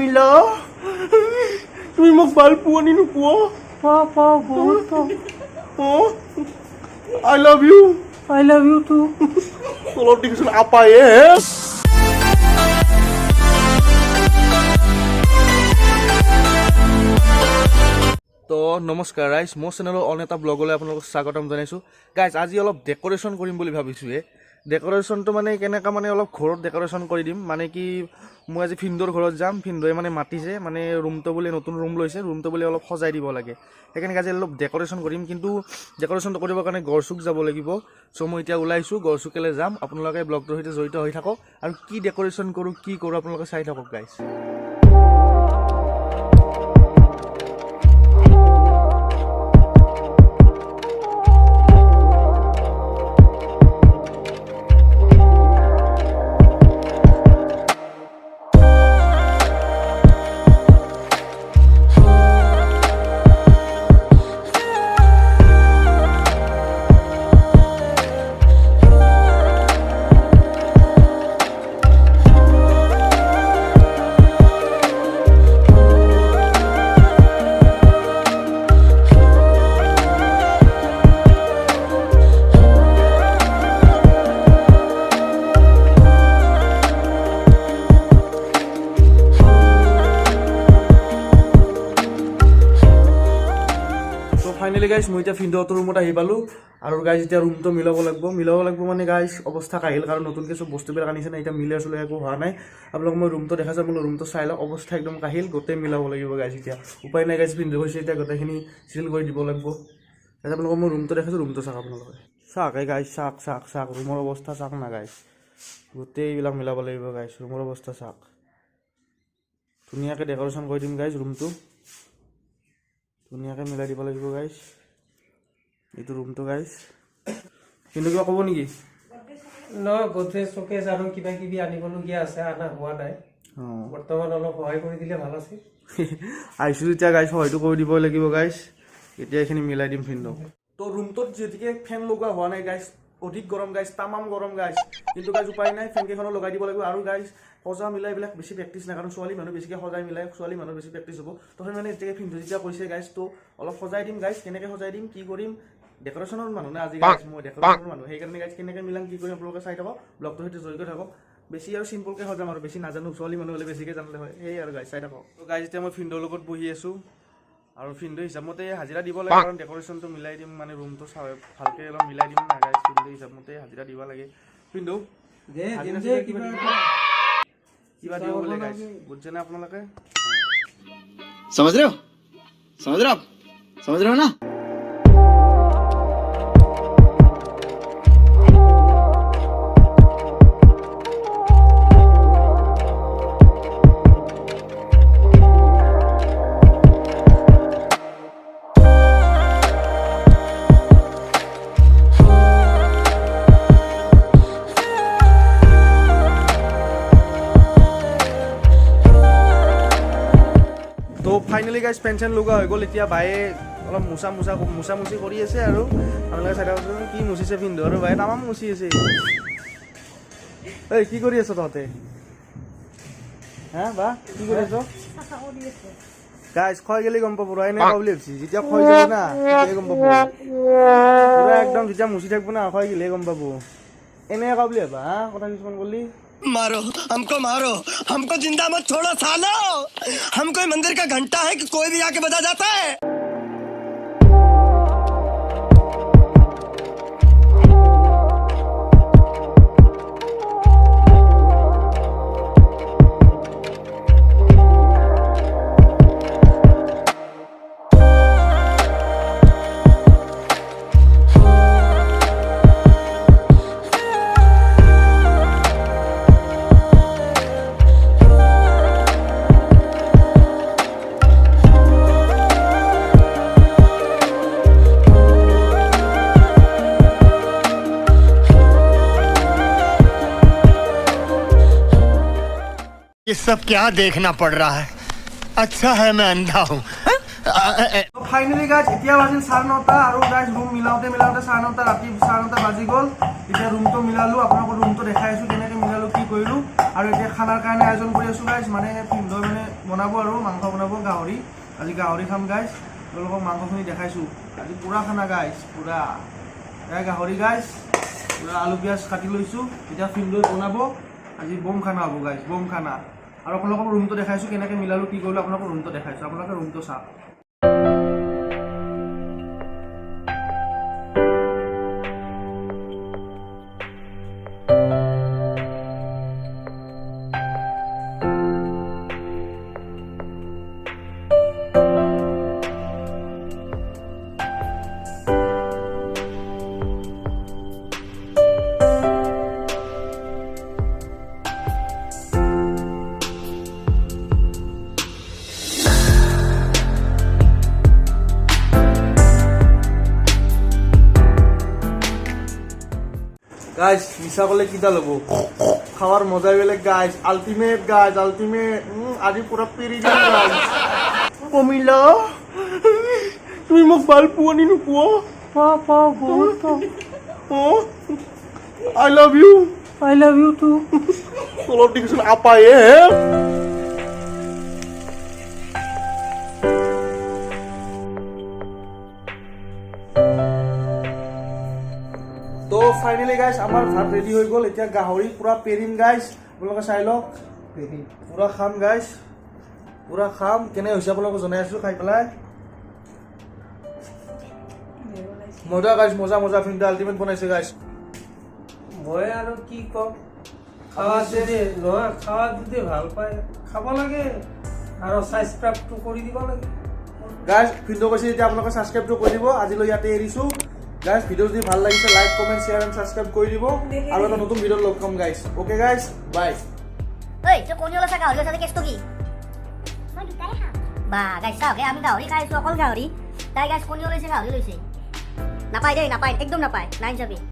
মিলা তুমি মোক ভাল পোৱা নি নোপোৱা পাও বহুত পাও আই লাভ ইউ টু তলত দেখিছোন আপায়ে তো নমস্কাৰ গাইজ মোৰ চেনেলৰ অন এটা ব্লগলৈ আপোনালোকক স্বাগতম জনাইছোঁ গাইজ আজি অলপ ডেক'ৰেশ্যন কৰিম বুলি ভাবিছোঁ ডেক'ৰেশ্যনটো মানে কেনেকুৱা মানে অলপ ঘৰত ডেক'ৰেশ্যন কৰি দিম মানে কি মই আজি ফিন্দৰ ঘৰত যাম ফিন্দই মানে মাতিছে মানে ৰুমটো বুলি নতুন ৰুম লৈছে ৰুমটো বুলি অলপ সজাই দিব লাগে সেইকাৰণে আজি অলপ ডেক'ৰেশ্যন কৰিম কিন্তু ডেক'ৰেশ্যনটো কৰিবৰ কাৰণে গড়চুক যাব লাগিব চ' মই এতিয়া ওলাইছোঁ গড়চুকলৈ যাম আপোনালোকে ব্লগটোৰ সৈতে জড়িত হৈ থাকক আৰু কি ডেক'ৰেশ্যন কৰোঁ কি কৰোঁ আপোনালোকে চাই থাকক গাইজ ফাইনেলি গাইজ মই এতিয়া ফিন্দহঁতৰ ৰুমত আহি পালোঁ আৰু গাইজ এতিয়া ৰুমটো মিলাব লাগিব মানে গাইজ অৱস্থা কাহিল কাৰণ নতুনকৈ চব বস্তুবিলাক আনিছে না এতিয়া মিলাই চলাই একো হোৱা নাই আপোনালোকক মই ৰুমটো দেখাইছোঁ আপোনালোক ৰুমটো চাই লওক অৱস্থা একদম কাহিল গোটেই মিলাব লাগিব গাইজ এতিয়া উপায় নাই গাইজ পিন্ধি গৈছে এতিয়া গোটেইখিনি চিল কৰি দিব লাগিব তাৰপিছত আপোনালোকক মই ৰুমটো দেখাইছোঁ ৰুমটো চাওক আপোনালোকে চাওক এই গাইজ চাওক ৰুমৰ অৱস্থা চাওক না গাইজ গোটেইবিলাক মিলাব লাগিব গাইজ ৰুমৰ অৱস্থা চাওক ধুনীয়াকৈ ডেক'ৰেশ্যন কৰি দিম গাইজ ৰুমটো ধুনীয়াকৈ মিলাই দিব লাগিব গাইজ এইটো ৰুমটো গাইজ কিন্তু কিবা ক'ব নেকি নহয় গডৰেজ চকেজ আৰু কিবা কিবি আনিবলগীয়া আছে আনা হোৱা নাই বৰ্তমান অলপ সহায় কৰি দিলে ভাল আছিল আহিছোঁ এতিয়া গাইজ সহায়টো কৰি দিব লাগিব গাইজ এতিয়া এইখিনি মিলাই দিম ফিন্দক তো ৰুমটোত যিহেতুকে ফেন লগোৱা হোৱা নাই গাইজ অধিক গৰম গাইজ তামাম গৰম গাইজ কিন্তু গাইজ উপায় নাই ফেনকেইখনো লগাই দিব লাগিব আৰু গাইজ সজা মিলাই এইবিলাক বেছি প্ৰেক্টিচ নাই কাৰণ ছোৱালী মানুহ বেছিকৈ সজাই মিলাই ছোৱালী মানুহ বেছি প্ৰেক্টিচ হ'ব তো সেই মানে এতিয়া ফিন্দু যেতিয়া কৈছে গাইজ তো অলপ সজাই দিম গাইজ কেনেকৈ সজাই দিম কি কৰিম ডেক'ৰেশ্যনৰ মানুহ না আজি গাইজ মই ডেক'ৰেশ্যনৰ মানুহ সেইকাৰণে গাইজ কেনেকৈ মিলাম কি কৰিম আপোনালোকে চাই থাকক ব্লগটোৰ সৈতে জড়িত থাকক বেছি আৰু চিম্পলকৈ সজাম আৰু বেছি নাজানো ছোৱালী মানুহ হ'লে বেছিকৈ জানিলে হয় সেই আৰু গাইজ চাই থাকক তো গাইজ এতিয়া মই ফিন্দৰ লগত বহি আছোঁ আৰু ফিন্দু হিচাপমতে হাজিৰা দিব লাগে কাৰণ ডেক'ৰেশ্যনটো মিলাই দিম মানে ৰুমটো ভালকৈ অলপ মিলাই দিম না গাইজ ফিন্দু হিচাপমতে হাজিৰা দিব লাগে ফিন্দু কিবা দিব বোলে গাইজ বুজিছেনে আপোনালোকে समझ रहे हो ना তো ফাইনেলি গাইজ পেঞ্চন লগা হৈ গ'ল এতিয়া বায়ে অলপ মুচি কৰি আছে আৰু আপোনালোকে চাই থাককচোন কি মুচিছে পিন্ধো আৰু বায়ে তামাম মুচি আছে এই কি কৰি আছ তহঁতে হা বা কি কৰি আছ গাইজ খয় গেলি গম পাব এনে বুলি ভাবিছি যেতিয়া খয় যাব না তেতিয়াই গম পাব পুৰা একদম যেতিয়া মুচি থাকিব না খয় গেলিহে গম পাব এনে বুলি ভাবা হা কথা কিছুমান ক'লি मारो हमको जिंदा मत छोड़ो सालो हम कोई मंदिर का घंटा है कि कोई भी आके बजा जाता है ये सब क्या देखना पड़ रहा है अच्छा है मैं अंधा हूँ ফাইনেলি গাইজ এতিয়া বাজিল 9:30 আৰু গাইজ ৰুম মিলাওঁতে 9:30 ৰাতি 9:30 বাজি গ'ল এতিয়া ৰুমটো মিলালোঁ আপোনালোকৰ ৰুমটো দেখাই আছোঁ কেনেকৈ মিলালোঁ কি কৰিলোঁ আৰু এতিয়া খানাৰ কাৰণে আয়োজন কৰি আছোঁ গাইজ মানে পিন্ধৰ মানে বনাব আৰু মাংস বনাব গাহৰি আজি গাহৰি খাম গাইজ তেওঁলোকক মাংসখিনি দেখাইছোঁ আজি পুৰা খানা গাইজ পুৰা এয়া গাহৰি গাইজ পুৰা আলু পিঁয়াজ কাটি লৈছোঁ এতিয়া ফিন্দৈ বনাব আজি বম খানা হ'ব গাইজ বম খানা আৰু আপোনালোকক ৰুমটো দেখাইছোঁ কেনেকৈ মিলালোঁ কি কৰিলোঁ আপোনালোকক ৰুমটো দেখাইছোঁ আপোনালোকে ৰুমটো চাওক গাইজ মিছা ক'লে কিটা ল'ব খাৱাৰ মজাই বেলেগ গাইজ আল্টিমেট গাইজ আল্টিমেট আজি পুৰা পেৰি যাম গাইজ কমিলা তুমি মোক ভাল পোৱা নি নোপোৱা পাওঁ বহুত I love you I love you too তলত দেখিছোন আপায়ে হে তো ফাইনেলি গাইজ আমাৰ ভাত ৰেডি হৈ গ'ল এতিয়া গাহৰি পুৰা পেৰিম গাইজ আপোনালোকে চাই লওক পুৰা খাম গাইজ পুৰা খাম কেনে হৈছে আপোনালোকক জনাই আছোঁ খাই পেলাই মজা গাইজ মজা মজা ফিল্মটো আল্টিমেট বনাইছে গাইজ মই আৰু কি ক'ম খাৱাত যদি নহয় খাৱাত যদি ভাল পায় খাব লাগে আৰু ছাবস্ক্ৰাইবটো কৰি দিব লাগে গাইজ ভিডিঅ' কৈছে এতিয়া আপোনালোকে ছাবস্ক্ৰাইবটো কৰি দিব আজিলৈ ইয়াতে এৰিছোঁ গাইজ ভিডিঅ' যদি ভাল লাগিছে like comment share and subscribe কৰি দিব আৰু এটা নতুন ভিডিঅ'ত লগ পাম গাইজ অ'কে গাইজ বাই ঐ তই কণী ওলাইছা গাহৰি ওলাইছা কেছটো কি মই দুটাই খাম বা গাইছ চাওক আমি গাহৰি খাইছোঁ অকল গাহৰি তাই গাইছ কণী ওলাইছে গাহৰি লৈছে নাপায় দেই নাপায় একদম নাপায় নাইন চাবি